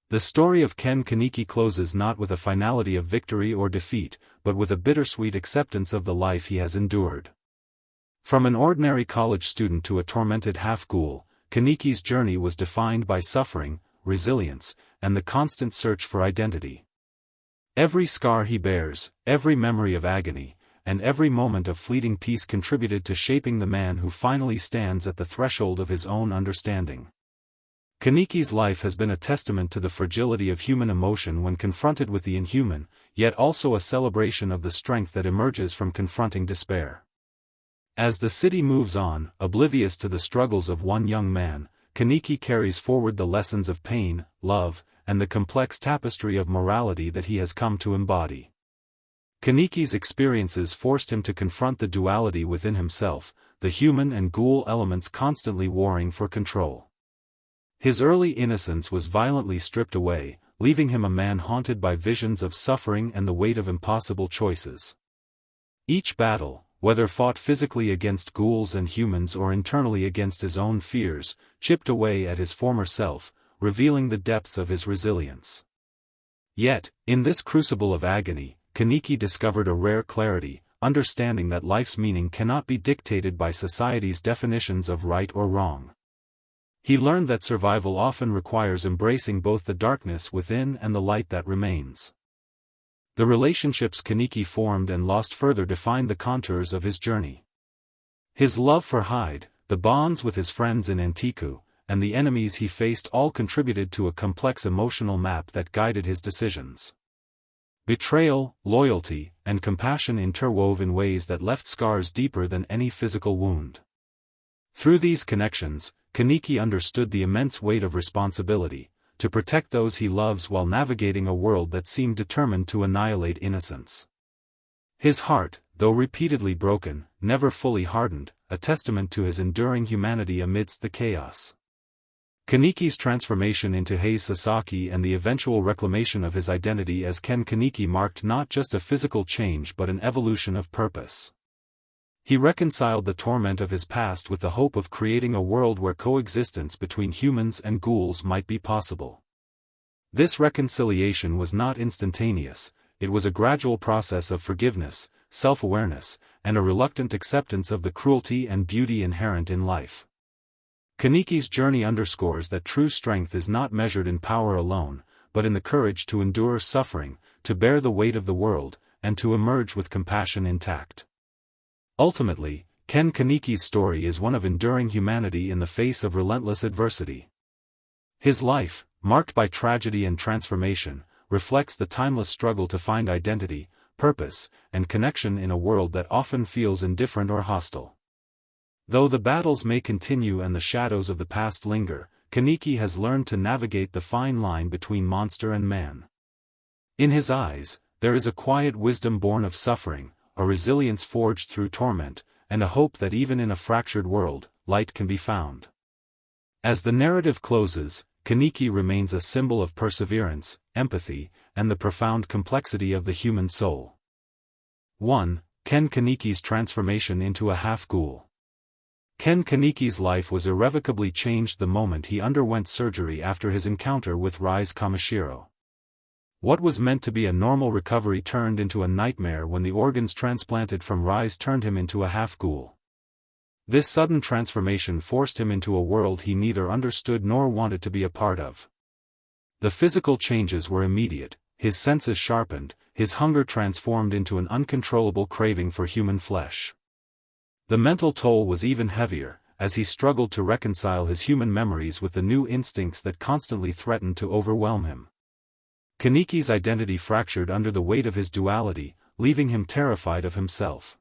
The story of Ken Kaneki closes not with a finality of victory or defeat, but with a bittersweet acceptance of the life he has endured. From an ordinary college student to a tormented half-ghoul, Kaneki's journey was defined by suffering, resilience, and the constant search for identity. Every scar he bears, every memory of agony, and every moment of fleeting peace contributed to shaping the man who finally stands at the threshold of his own understanding. Kaneki's life has been a testament to the fragility of human emotion when confronted with the inhuman, yet also a celebration of the strength that emerges from confronting despair. As the city moves on, oblivious to the struggles of one young man, Kaneki carries forward the lessons of pain, love, and the complex tapestry of morality that he has come to embody. Kaneki's experiences forced him to confront the duality within himself, the human and ghoul elements constantly warring for control. His early innocence was violently stripped away, leaving him a man haunted by visions of suffering and the weight of impossible choices. Each battle, whether fought physically against ghouls and humans or internally against his own fears, chipped away at his former self, revealing the depths of his resilience. Yet, in this crucible of agony, Kaneki discovered a rare clarity, understanding that life's meaning cannot be dictated by society's definitions of right or wrong. He learned that survival often requires embracing both the darkness within and the light that remains. The relationships Kaneki formed and lost further defined the contours of his journey. His love for Hyde, the bonds with his friends in Antiku, and the enemies he faced all contributed to a complex emotional map that guided his decisions. Betrayal, loyalty, and compassion interwove in ways that left scars deeper than any physical wound. Through these connections, Kaneki understood the immense weight of responsibility, to protect those he loves while navigating a world that seemed determined to annihilate innocence. His heart, though repeatedly broken, never fully hardened, a testament to his enduring humanity amidst the chaos. Kaneki's transformation into haise Sasaki and the eventual reclamation of his identity as Ken Kaneki marked not just a physical change but an evolution of purpose. He reconciled the torment of his past with the hope of creating a world where coexistence between humans and ghouls might be possible. This reconciliation was not instantaneous, it was a gradual process of forgiveness, self-awareness, and a reluctant acceptance of the cruelty and beauty inherent in life. Kaneki's journey underscores that true strength is not measured in power alone, but in the courage to endure suffering, to bear the weight of the world, and to emerge with compassion intact. Ultimately, Ken Kaneki's story is one of enduring humanity in the face of relentless adversity. His life, marked by tragedy and transformation, reflects the timeless struggle to find identity, purpose, and connection in a world that often feels indifferent or hostile. Though the battles may continue and the shadows of the past linger, Kaneki has learned to navigate the fine line between monster and man. In his eyes, there is a quiet wisdom born of suffering, a resilience forged through torment, and a hope that even in a fractured world, light can be found. As the narrative closes, Kaneki remains a symbol of perseverance, empathy, and the profound complexity of the human soul. 1. Ken Kaneki's transformation into a half-ghoul. Ken Kaneki's life was irrevocably changed the moment he underwent surgery after his encounter with Rize Kamishiro. What was meant to be a normal recovery turned into a nightmare when the organs transplanted from Rize turned him into a half-ghoul. This sudden transformation forced him into a world he neither understood nor wanted to be a part of. The physical changes were immediate, his senses sharpened, his hunger transformed into an uncontrollable craving for human flesh. The mental toll was even heavier, as he struggled to reconcile his human memories with the new instincts that constantly threatened to overwhelm him. Kaneki's identity fractured under the weight of his duality, leaving him terrified of himself.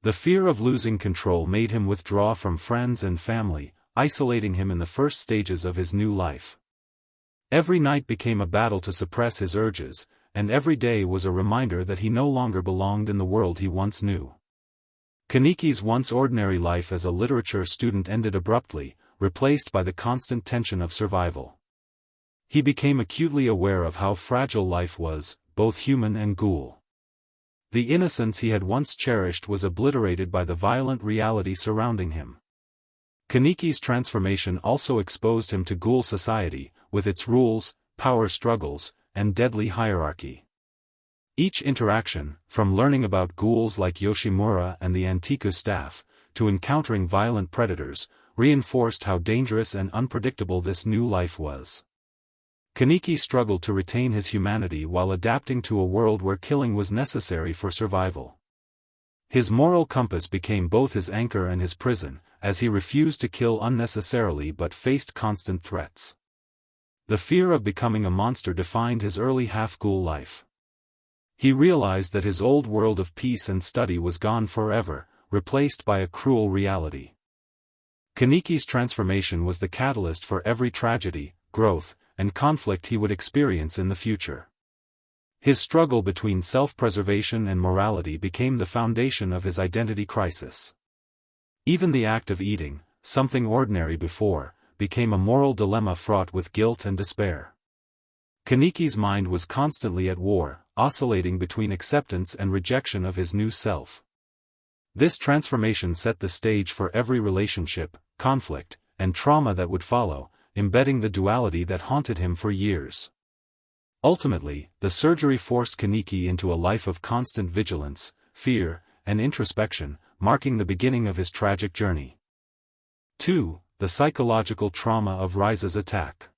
The fear of losing control made him withdraw from friends and family, isolating him in the first stages of his new life. Every night became a battle to suppress his urges, and every day was a reminder that he no longer belonged in the world he once knew. Kaneki's once ordinary life as a literature student ended abruptly, replaced by the constant tension of survival. He became acutely aware of how fragile life was, both human and ghoul. The innocence he had once cherished was obliterated by the violent reality surrounding him. Kaneki's transformation also exposed him to ghoul society, with its rules, power struggles, and deadly hierarchy. Each interaction, from learning about ghouls like Yoshimura and the Antiku staff, to encountering violent predators, reinforced how dangerous and unpredictable this new life was. Kaneki struggled to retain his humanity while adapting to a world where killing was necessary for survival. His moral compass became both his anchor and his prison, as he refused to kill unnecessarily but faced constant threats. The fear of becoming a monster defined his early half-ghoul life. He realized that his old world of peace and study was gone forever, replaced by a cruel reality. Kaneki's transformation was the catalyst for every tragedy, growth, and conflict he would experience in the future. His struggle between self-preservation and morality became the foundation of his identity crisis. Even the act of eating, something ordinary before, became a moral dilemma fraught with guilt and despair. Kaneki's mind was constantly at war, oscillating between acceptance and rejection of his new self. This transformation set the stage for every relationship, conflict, and trauma that would follow, embedding the duality that haunted him for years. Ultimately, the surgery forced Kaneki into a life of constant vigilance, fear, and introspection, marking the beginning of his tragic journey. 2. The psychological trauma of Rize's attack.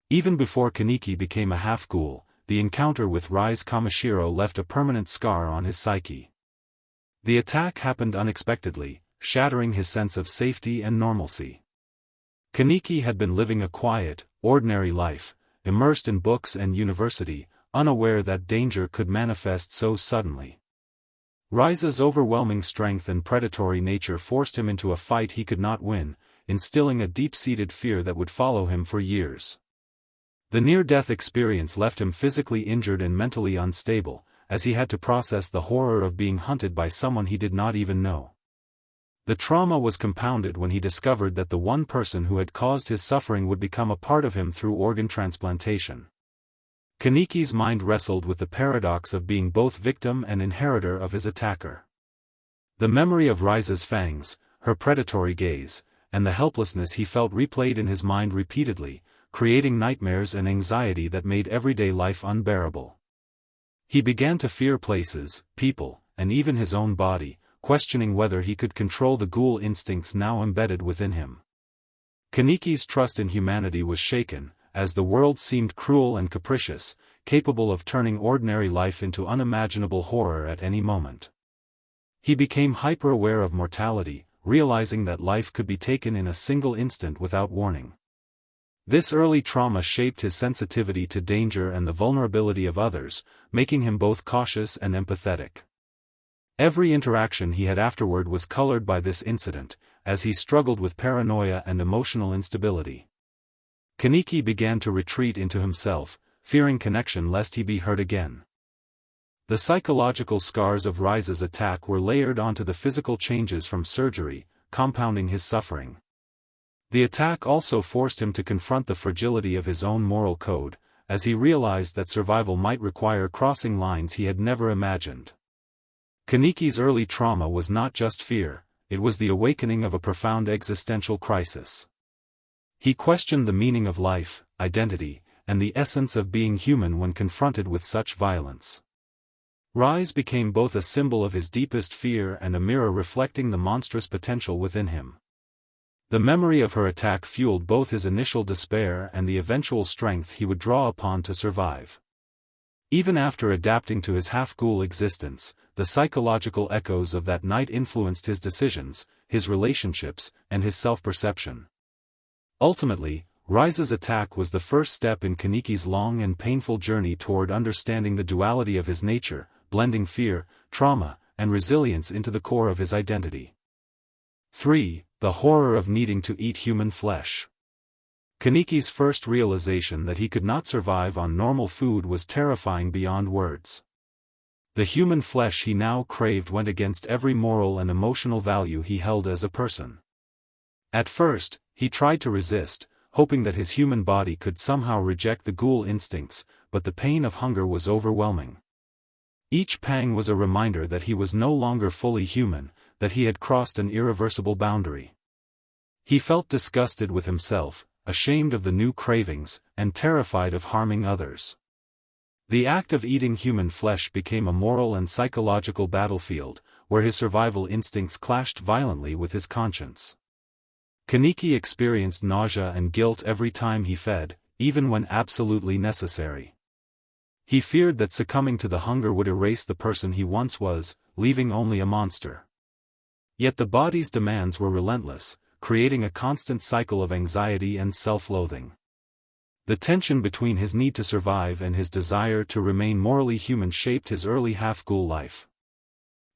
Even before Kaneki became a half-ghoul, the encounter with Rize Kamishiro left a permanent scar on his psyche. The attack happened unexpectedly, shattering his sense of safety and normalcy. Kaneki had been living a quiet, ordinary life, immersed in books and university, unaware that danger could manifest so suddenly. Rize's overwhelming strength and predatory nature forced him into a fight he could not win, instilling a deep-seated fear that would follow him for years. The near-death experience left him physically injured and mentally unstable, as he had to process the horror of being hunted by someone he did not even know. The trauma was compounded when he discovered that the one person who had caused his suffering would become a part of him through organ transplantation. Kaneki's mind wrestled with the paradox of being both victim and inheritor of his attacker. The memory of Rize's fangs, her predatory gaze, and the helplessness he felt replayed in his mind repeatedly, creating nightmares and anxiety that made everyday life unbearable. He began to fear places, people, and even his own body, questioning whether he could control the ghoul instincts now embedded within him. Kaneki's trust in humanity was shaken, as the world seemed cruel and capricious, capable of turning ordinary life into unimaginable horror at any moment. He became hyper-aware of mortality, realizing that life could be taken in a single instant without warning. This early trauma shaped his sensitivity to danger and the vulnerability of others, making him both cautious and empathetic. Every interaction he had afterward was colored by this incident, as he struggled with paranoia and emotional instability. Kaneki began to retreat into himself, fearing connection lest he be hurt again. The psychological scars of Rize's attack were layered onto the physical changes from surgery, compounding his suffering. The attack also forced him to confront the fragility of his own moral code, as he realized that survival might require crossing lines he had never imagined. Kaneki's early trauma was not just fear, it was the awakening of a profound existential crisis. He questioned the meaning of life, identity, and the essence of being human when confronted with such violence. Rize became both a symbol of his deepest fear and a mirror reflecting the monstrous potential within him. The memory of her attack fueled both his initial despair and the eventual strength he would draw upon to survive. Even after adapting to his half-ghoul existence, the psychological echoes of that night influenced his decisions, his relationships, and his self-perception. Ultimately, Rize's attack was the first step in Kaneki's long and painful journey toward understanding the duality of his nature, blending fear, trauma, and resilience into the core of his identity. 3. The horror of needing to eat human flesh. Kaneki's first realization that he could not survive on normal food was terrifying beyond words. The human flesh he now craved went against every moral and emotional value he held as a person. At first, he tried to resist, hoping that his human body could somehow reject the ghoul instincts, but the pain of hunger was overwhelming. Each pang was a reminder that he was no longer fully human, that he had crossed an irreversible boundary. He felt disgusted with himself, ashamed of the new cravings, and terrified of harming others. The act of eating human flesh became a moral and psychological battlefield, where his survival instincts clashed violently with his conscience. Kaneki experienced nausea and guilt every time he fed, even when absolutely necessary. He feared that succumbing to the hunger would erase the person he once was, leaving only a monster. Yet the body's demands were relentless, creating a constant cycle of anxiety and self-loathing. The tension between his need to survive and his desire to remain morally human shaped his early half-ghoul life.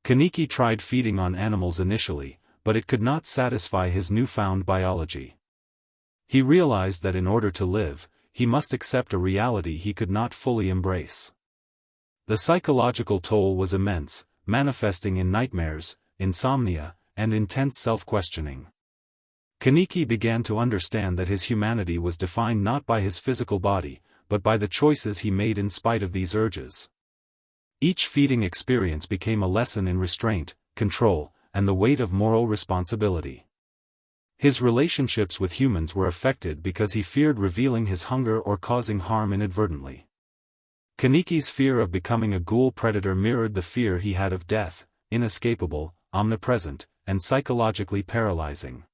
Kaneki tried feeding on animals initially, but it could not satisfy his newfound biology. He realized that in order to live, he must accept a reality he could not fully embrace. The psychological toll was immense, manifesting in nightmares, insomnia, and intense self-questioning. Kaneki began to understand that his humanity was defined not by his physical body, but by the choices he made in spite of these urges. Each feeding experience became a lesson in restraint, control, and the weight of moral responsibility. His relationships with humans were affected because he feared revealing his hunger or causing harm inadvertently. Kaneki's fear of becoming a ghoul predator mirrored the fear he had of death, inescapable, omnipresent, and psychologically paralyzing.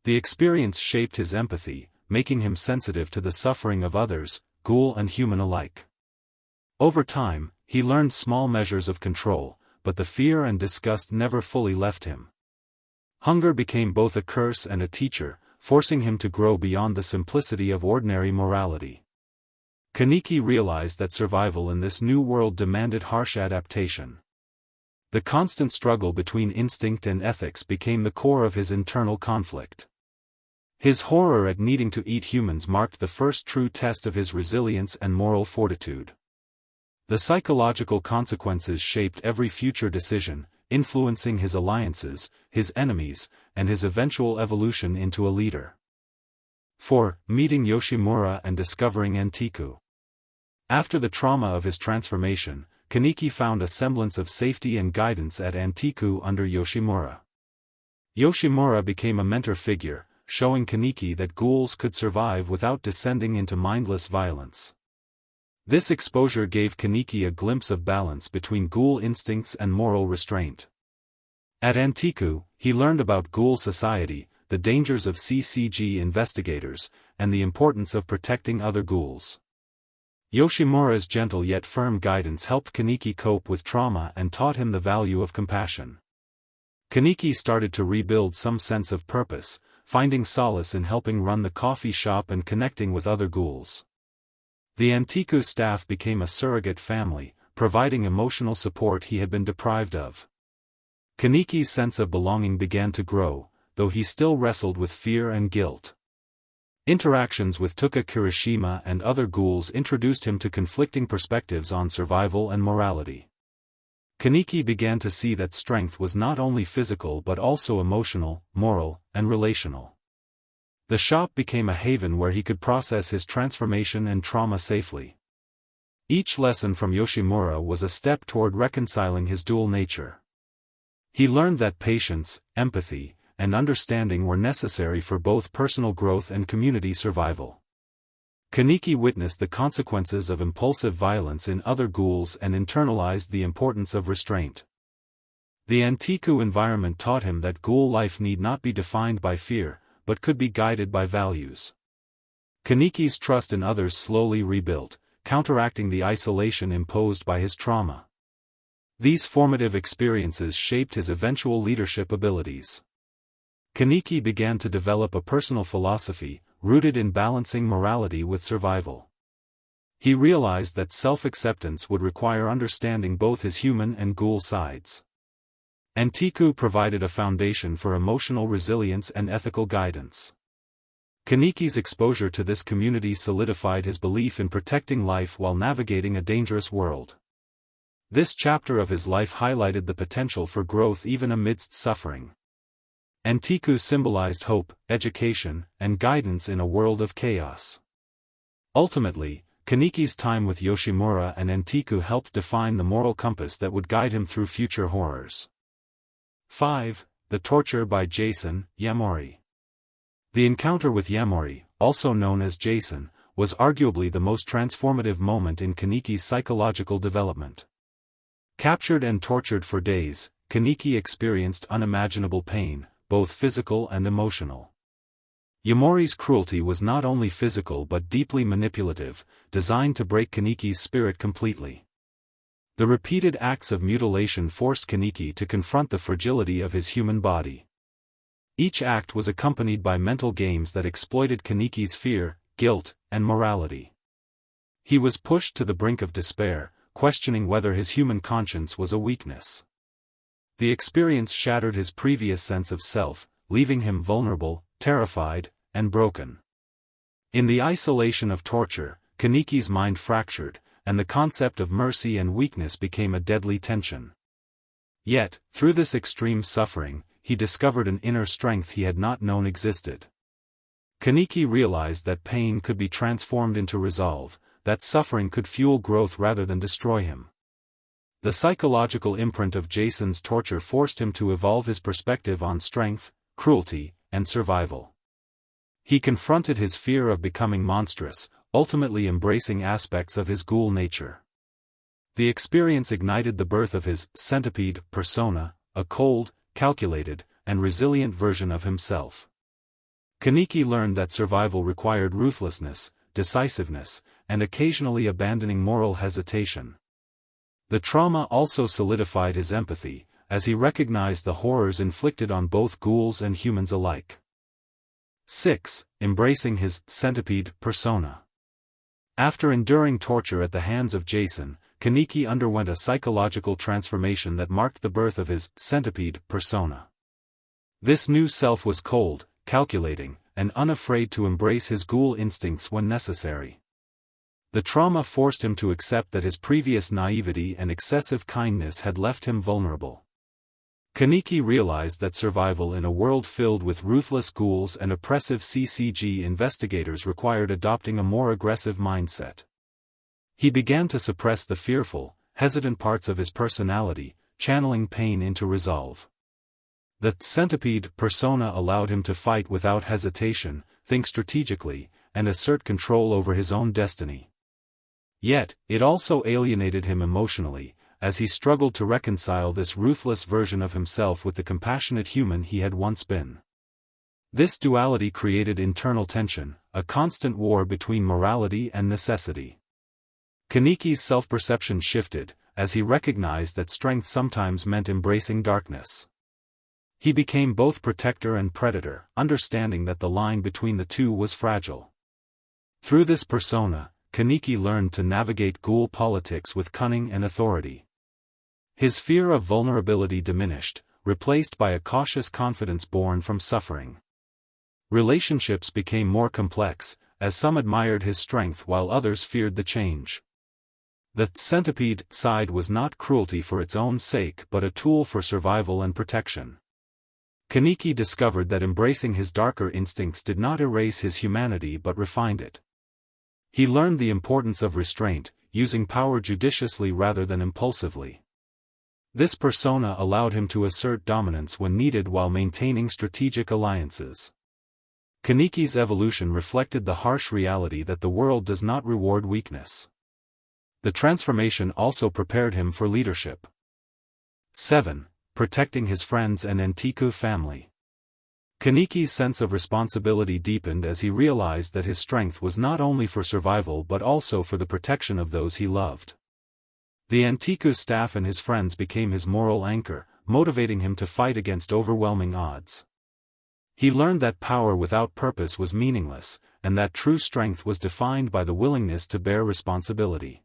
The experience shaped his empathy, making him sensitive to the suffering of others, ghoul and human alike. Over time, he learned small measures of control, but the fear and disgust never fully left him. Hunger became both a curse and a teacher, forcing him to grow beyond the simplicity of ordinary morality. Kaneki realized that survival in this new world demanded harsh adaptation. The constant struggle between instinct and ethics became the core of his internal conflict. His horror at needing to eat humans marked the first true test of his resilience and moral fortitude. The psychological consequences shaped every future decision, influencing his alliances, his enemies, and his eventual evolution into a leader. 4. Meeting Yoshimura and discovering Antiku. After the trauma of his transformation, Kaneki found a semblance of safety and guidance at Antiku under Yoshimura. Yoshimura became a mentor figure, showing Kaneki that ghouls could survive without descending into mindless violence. This exposure gave Kaneki a glimpse of balance between ghoul instincts and moral restraint. At Antiku, he learned about ghoul society, the dangers of CCG investigators, and the importance of protecting other ghouls. Yoshimura's gentle yet firm guidance helped Kaneki cope with trauma and taught him the value of compassion. Kaneki started to rebuild some sense of purpose, finding solace in helping run the coffee shop and connecting with other ghouls. The Antiku staff became a surrogate family, providing emotional support he had been deprived of. Kaneki's sense of belonging began to grow, though he still wrestled with fear and guilt. Interactions with Touka Kirishima and other ghouls introduced him to conflicting perspectives on survival and morality. Kaneki began to see that strength was not only physical but also emotional, moral, and relational. The shop became a haven where he could process his transformation and trauma safely. Each lesson from Yoshimura was a step toward reconciling his dual nature. He learned that patience, empathy, and understanding were necessary for both personal growth and community survival. Kaneki witnessed the consequences of impulsive violence in other ghouls and internalized the importance of restraint. The Antiku environment taught him that ghoul life need not be defined by fear, but could be guided by values. Kaneki's trust in others slowly rebuilt, counteracting the isolation imposed by his trauma. These formative experiences shaped his eventual leadership abilities. Kaneki began to develop a personal philosophy, rooted in balancing morality with survival. He realized that self-acceptance would require understanding both his human and ghoul sides. Antiku provided a foundation for emotional resilience and ethical guidance. Kaneki's exposure to this community solidified his belief in protecting life while navigating a dangerous world. This chapter of his life highlighted the potential for growth even amidst suffering. Antiku symbolized hope, education, and guidance in a world of chaos. Ultimately, Kaneki's time with Yoshimura and Antiku helped define the moral compass that would guide him through future horrors. 5. The torture by Jason, Yamori. The encounter with Yamori, also known as Jason, was arguably the most transformative moment in Kaneki's psychological development. Captured and tortured for days, Kaneki experienced unimaginable pain, both physical and emotional. Yamori's cruelty was not only physical but deeply manipulative, designed to break Kaneki's spirit completely. The repeated acts of mutilation forced Kaneki to confront the fragility of his human body. Each act was accompanied by mental games that exploited Kaneki's fear, guilt, and morality. He was pushed to the brink of despair, questioning whether his human conscience was a weakness. The experience shattered his previous sense of self, leaving him vulnerable, terrified, and broken. In the isolation of torture, Kaneki's mind fractured, and the concept of mercy and weakness became a deadly tension. Yet, through this extreme suffering, he discovered an inner strength he had not known existed. Kaneki realized that pain could be transformed into resolve, that suffering could fuel growth rather than destroy him. The psychological imprint of Jason's torture forced him to evolve his perspective on strength, cruelty, and survival. He confronted his fear of becoming monstrous, ultimately embracing aspects of his ghoul nature. The experience ignited the birth of his centipede persona, a cold, calculated, and resilient version of himself. Kaneki learned that survival required ruthlessness, decisiveness, and occasionally abandoning moral hesitation. The trauma also solidified his empathy, as he recognized the horrors inflicted on both ghouls and humans alike. 6. Embracing his centipede persona. After enduring torture at the hands of Jason, Kaneki underwent a psychological transformation that marked the birth of his centipede persona. This new self was cold, calculating, and unafraid to embrace his ghoul instincts when necessary. The trauma forced him to accept that his previous naivety and excessive kindness had left him vulnerable. Kaneki realized that survival in a world filled with ruthless ghouls and oppressive CCG investigators required adopting a more aggressive mindset. He began to suppress the fearful, hesitant parts of his personality, channeling pain into resolve. The centipede persona allowed him to fight without hesitation, think strategically, and assert control over his own destiny. Yet, it also alienated him emotionally, as he struggled to reconcile this ruthless version of himself with the compassionate human he had once been. This duality created internal tension, a constant war between morality and necessity. Kaneki's self-perception shifted, as he recognized that strength sometimes meant embracing darkness. He became both protector and predator, understanding that the line between the two was fragile. Through this persona, Kaneki learned to navigate ghoul politics with cunning and authority. His fear of vulnerability diminished, replaced by a cautious confidence born from suffering. Relationships became more complex, as some admired his strength while others feared the change. The centipede side was not cruelty for its own sake but a tool for survival and protection. Kaneki discovered that embracing his darker instincts did not erase his humanity but refined it. He learned the importance of restraint, using power judiciously rather than impulsively. This persona allowed him to assert dominance when needed while maintaining strategic alliances. Kaneki's evolution reflected the harsh reality that the world does not reward weakness. The transformation also prepared him for leadership. 7. Protecting his friends and Enthusiast family. Kaneki's sense of responsibility deepened as he realized that his strength was not only for survival but also for the protection of those he loved. The enthusiast staff and his friends became his moral anchor, motivating him to fight against overwhelming odds. He learned that power without purpose was meaningless, and that true strength was defined by the willingness to bear responsibility.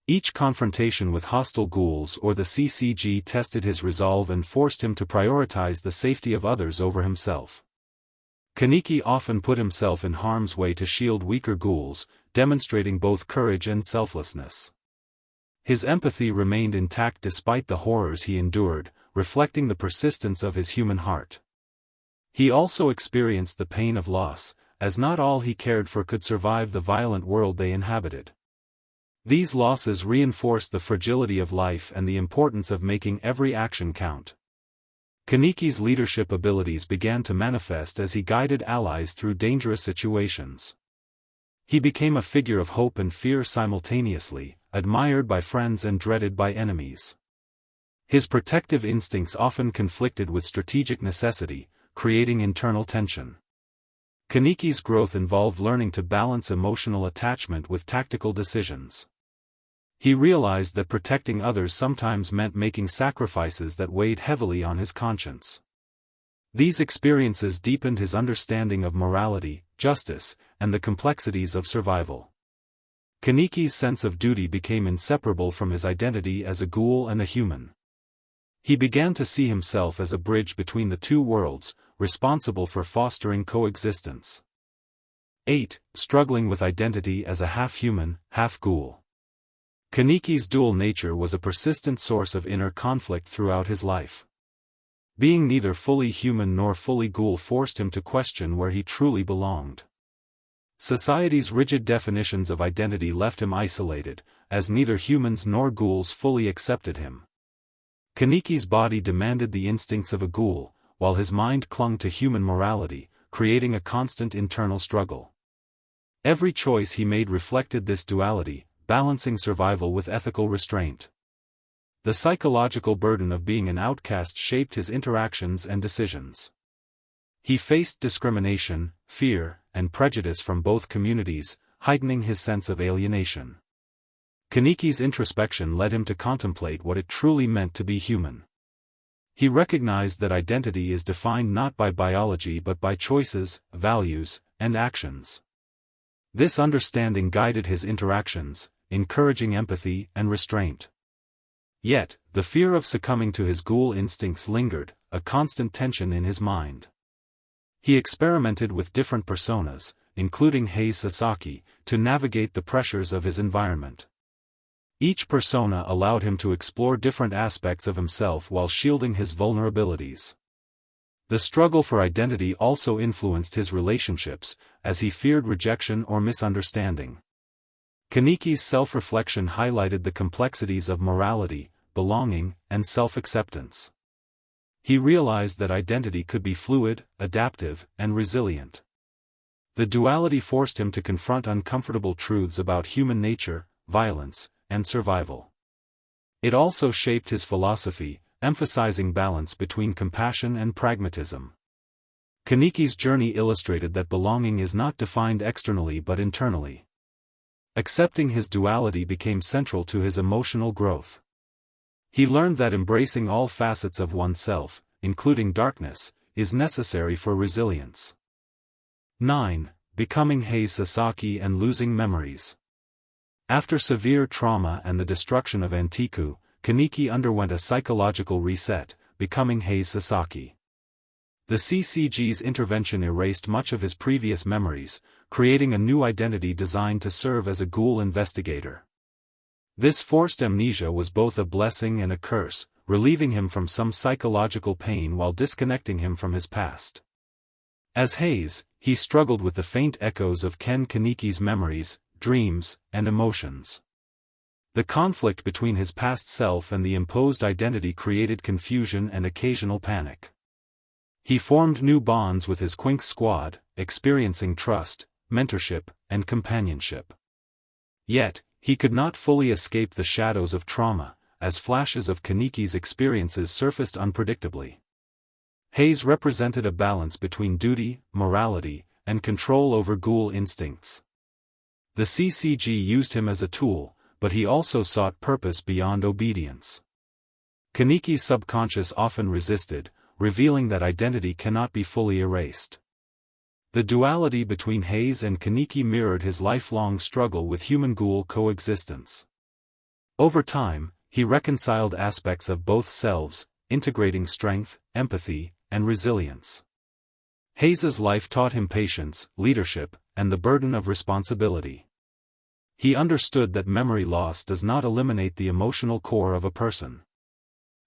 Each confrontation with hostile ghouls or the CCG tested his resolve and forced him to prioritize the safety of others over himself. Kaneki often put himself in harm's way to shield weaker ghouls, demonstrating both courage and selflessness. His empathy remained intact despite the horrors he endured, reflecting the persistence of his human heart. He also experienced the pain of loss, as not all he cared for could survive the violent world they inhabited. These losses reinforced the fragility of life and the importance of making every action count. Kaneki's leadership abilities began to manifest as he guided allies through dangerous situations. He became a figure of hope and fear simultaneously, admired by friends and dreaded by enemies. His protective instincts often conflicted with strategic necessity, creating internal tension. Kaneki's growth involved learning to balance emotional attachment with tactical decisions. He realized that protecting others sometimes meant making sacrifices that weighed heavily on his conscience. These experiences deepened his understanding of morality, justice, and the complexities of survival. Kaneki's sense of duty became inseparable from his identity as a ghoul and a human. He began to see himself as a bridge between the two worlds, responsible for fostering coexistence. 8. Struggling with identity as a half-human, half-ghoul. Kaneki's dual nature was a persistent source of inner conflict throughout his life. Being neither fully human nor fully ghoul forced him to question where he truly belonged. Society's rigid definitions of identity left him isolated, as neither humans nor ghouls fully accepted him. Kaneki's body demanded the instincts of a ghoul, while his mind clung to human morality, creating a constant internal struggle. Every choice he made reflected this duality, balancing survival with ethical restraint. The psychological burden of being an outcast shaped his interactions and decisions. He faced discrimination, fear, and prejudice from both communities, heightening his sense of alienation. Kaneki's introspection led him to contemplate what it truly meant to be human. He recognized that identity is defined not by biology but by choices, values, and actions. This understanding guided his interactions, encouraging empathy and restraint. Yet, the fear of succumbing to his ghoul instincts lingered, a constant tension in his mind. He experimented with different personas, including haise sasaki, to navigate the pressures of his environment. Each persona allowed him to explore different aspects of himself while shielding his vulnerabilities. The struggle for identity also influenced his relationships, as he feared rejection or misunderstanding. Kaneki's self-reflection highlighted the complexities of morality, belonging, and self-acceptance. He realized that identity could be fluid, adaptive, and resilient. The duality forced him to confront uncomfortable truths about human nature, violence, and survival. It also shaped his philosophy, emphasizing balance between compassion and pragmatism. Kaneki's journey illustrated that belonging is not defined externally but internally. Accepting his duality became central to his emotional growth. He learned that embracing all facets of oneself, including darkness, is necessary for resilience. 9. Becoming haise sasaki and losing memories. After severe trauma and the destruction of Antiku, Kaneki underwent a psychological reset, becoming haise sasaki. The CCG's intervention erased much of his previous memories, creating a new identity designed to serve as a ghoul investigator. This forced amnesia was both a blessing and a curse, relieving him from some psychological pain while disconnecting him from his past. As haise, he struggled with the faint echoes of Kaneki's memories, dreams, and emotions. The conflict between his past self and the imposed identity created confusion and occasional panic. He formed new bonds with his Quinx squad, experiencing trust, mentorship, and companionship. Yet, he could not fully escape the shadows of trauma, as flashes of Kaneki's experiences surfaced unpredictably. Haise represented a balance between duty, morality, and control over ghoul instincts. The CCG used him as a tool, but he also sought purpose beyond obedience. Kaneki's subconscious often resisted, revealing that identity cannot be fully erased. The duality between haise and Kaneki mirrored his lifelong struggle with human-ghoul coexistence. Over time, he reconciled aspects of both selves, integrating strength, empathy, and resilience. Haise's life taught him patience, leadership, and the burden of responsibility. He understood that memory loss does not eliminate the emotional core of a person.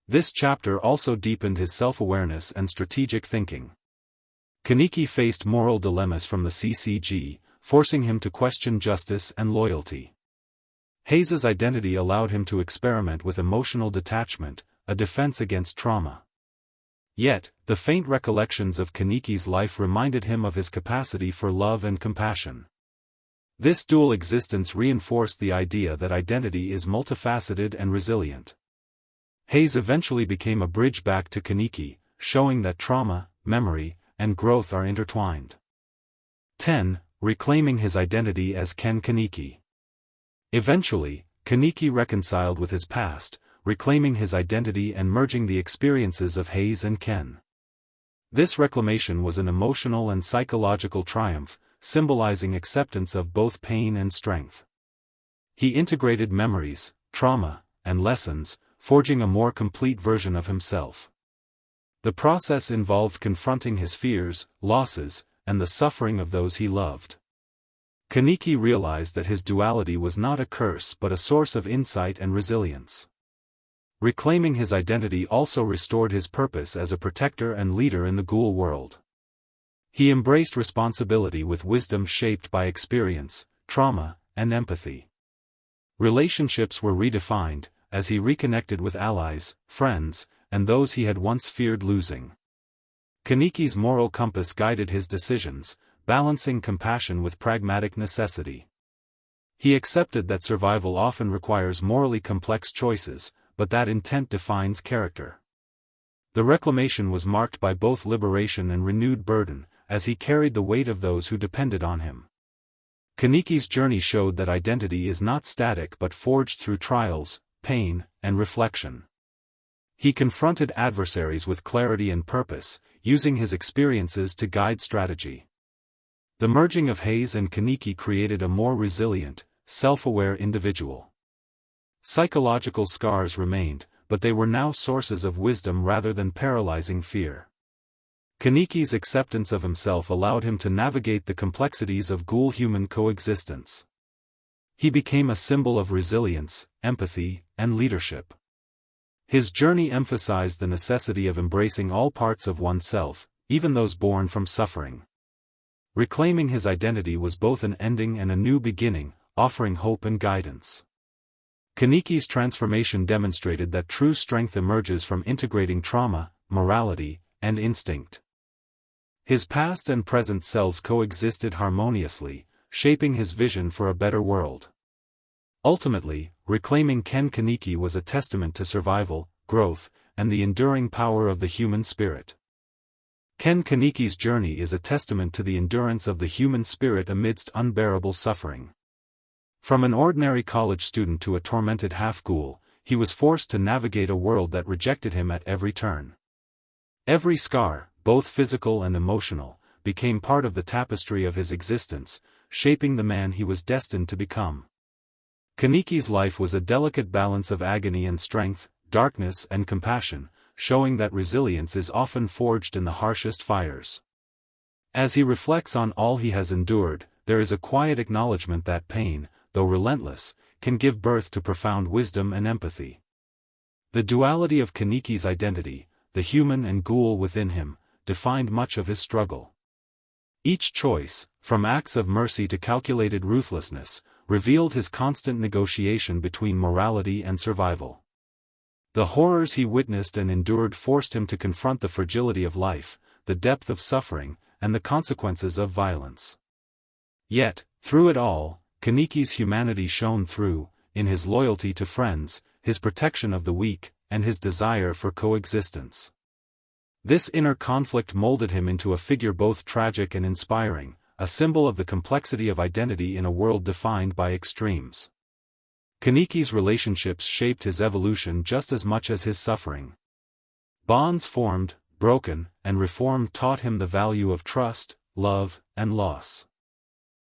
This chapter also deepened his self-awareness and strategic thinking. Kaneki faced moral dilemmas from the CCG, forcing him to question justice and loyalty. Haise's identity allowed him to experiment with emotional detachment, a defense against trauma. Yet, the faint recollections of Kaneki's life reminded him of his capacity for love and compassion. This dual existence reinforced the idea that identity is multifaceted and resilient. Haise eventually became a bridge back to Kaneki, showing that trauma, memory, and growth are intertwined. 10. Reclaiming his identity as Kaneki. Eventually, Kaneki reconciled with his past, reclaiming his identity and merging the experiences of Haise and Ken. This reclamation was an emotional and psychological triumph, symbolizing acceptance of both pain and strength. He integrated memories, trauma, and lessons, forging a more complete version of himself. The process involved confronting his fears, losses, and the suffering of those he loved. Kaneki realized that his duality was not a curse but a source of insight and resilience. Reclaiming his identity also restored his purpose as a protector and leader in the ghoul world. He embraced responsibility with wisdom shaped by experience, trauma, and empathy. Relationships were redefined, as he reconnected with allies, friends, and those he had once feared losing. Kaneki's moral compass guided his decisions, balancing compassion with pragmatic necessity. He accepted that survival often requires morally complex choices, but that intent defines character. The reclamation was marked by both liberation and renewed burden, as he carried the weight of those who depended on him. Kaneki's journey showed that identity is not static but forged through trials, pain, and reflection. He confronted adversaries with clarity and purpose, using his experiences to guide strategy. The merging of Haise and Kaneki created a more resilient, self-aware individual. Psychological scars remained, but they were now sources of wisdom rather than paralyzing fear. Kaneki's acceptance of himself allowed him to navigate the complexities of ghoul-human coexistence. He became a symbol of resilience, empathy, and leadership. His journey emphasized the necessity of embracing all parts of oneself, even those born from suffering. Reclaiming his identity was both an ending and a new beginning, offering hope and guidance. Kaneki's transformation demonstrated that true strength emerges from integrating trauma, morality, and instinct. His past and present selves coexisted harmoniously, shaping his vision for a better world. Ultimately, reclaiming Kaneki was a testament to survival, growth, and the enduring power of the human spirit. Kaneki's journey is a testament to the endurance of the human spirit amidst unbearable suffering. From an ordinary college student to a tormented half-ghoul, he was forced to navigate a world that rejected him at every turn. Every scar, both physical and emotional, became part of the tapestry of his existence, shaping the man he was destined to become. Kaneki's life was a delicate balance of agony and strength, darkness and compassion, showing that resilience is often forged in the harshest fires. As he reflects on all he has endured, there is a quiet acknowledgement that pain, though relentless, can give birth to profound wisdom and empathy. The duality of Kaneki's identity, the human and ghoul within him, defined much of his struggle. Each choice, from acts of mercy to calculated ruthlessness, revealed his constant negotiation between morality and survival. The horrors he witnessed and endured forced him to confront the fragility of life, the depth of suffering, and the consequences of violence. Yet, through it all, Kaneki's humanity shone through, in his loyalty to friends, his protection of the weak, and his desire for coexistence. This inner conflict molded him into a figure both tragic and inspiring, a symbol of the complexity of identity in a world defined by extremes. Kaneki's relationships shaped his evolution just as much as his suffering. Bonds formed, broken, and reformed taught him the value of trust, love, and loss.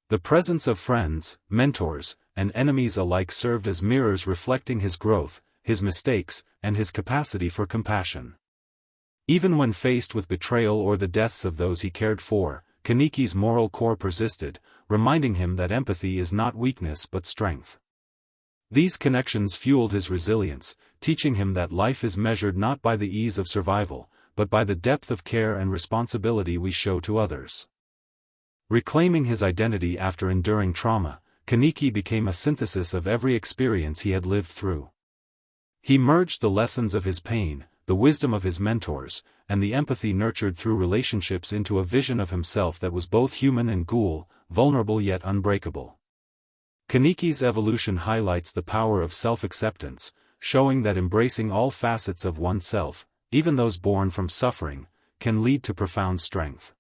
The presence of friends, mentors, and enemies alike served as mirrors reflecting his growth, his mistakes, and his capacity for compassion. Even when faced with betrayal or the deaths of those he cared for, Kaneki's moral core persisted, reminding him that empathy is not weakness but strength. These connections fueled his resilience, teaching him that life is measured not by the ease of survival, but by the depth of care and responsibility we show to others. Reclaiming his identity after enduring trauma, Kaneki became a synthesis of every experience he had lived through. He merged the lessons of his pain, the wisdom of his mentors, and the empathy nurtured through relationships into a vision of himself that was both human and ghoul, vulnerable yet unbreakable. Kaneki's evolution highlights the power of self-acceptance, showing that embracing all facets of oneself, even those born from suffering, can lead to profound strength.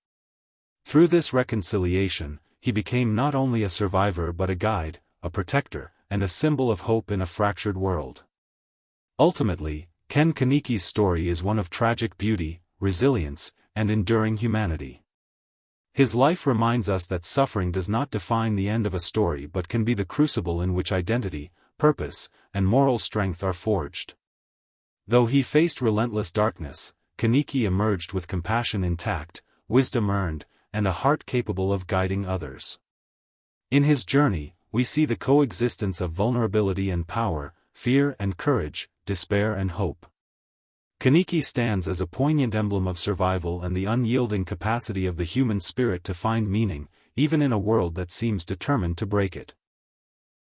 Through this reconciliation, he became not only a survivor but a guide, a protector, and a symbol of hope in a fractured world. Ultimately, Kaneki's story is one of tragic beauty, resilience, and enduring humanity. His life reminds us that suffering does not define the end of a story but can be the crucible in which identity, purpose, and moral strength are forged. Though he faced relentless darkness, Kaneki emerged with compassion intact, wisdom earned, and a heart capable of guiding others. In his journey, we see the coexistence of vulnerability and power, fear and courage, despair and hope. Kaneki stands as a poignant emblem of survival and the unyielding capacity of the human spirit to find meaning, even in a world that seems determined to break it.